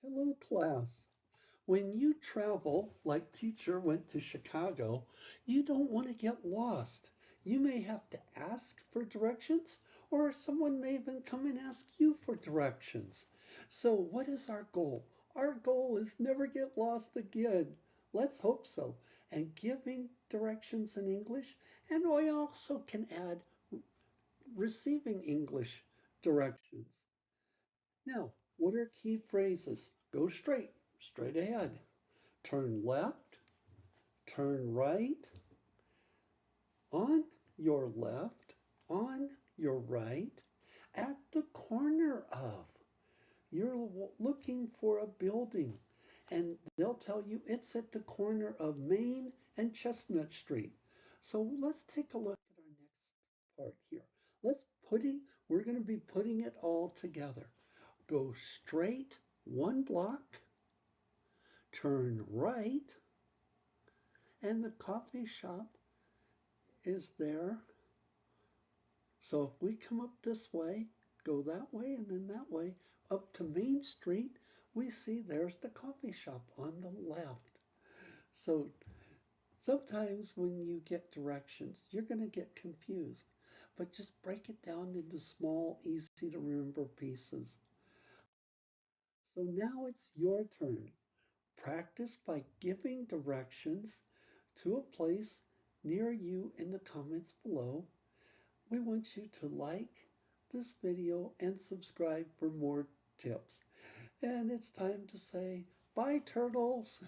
Hello, class. When you travel, like teacher went to Chicago, you don't want to get lost. You may have to ask for directions, or someone may even come and ask you for directions. So, what is our goal? Our goal is never get lost again. Let's hope so. And giving directions in English, and we also can add receiving English directions. Now, what are key phrases? Go straight, straight ahead. Turn left, turn right, on your left, on your right, at the corner of. You're looking for a building, and they'll tell you it's at the corner of Main and Chestnut Street. So let's take a look at our next part here. Let's putting, we're going to be putting it all together. Go straight 1 block, turn right, and the coffee shop is there. So if we come up this way, go that way and then that way, up to Main Street, we see there's the coffee shop on the left. So sometimes when you get directions, you're going to get confused, but just break it down into small, easy to remember pieces. So now it's your turn. Practice by giving directions to a place near you in the comments below. We want you to like this video and subscribe for more tips. And it's time to say bye, turtles.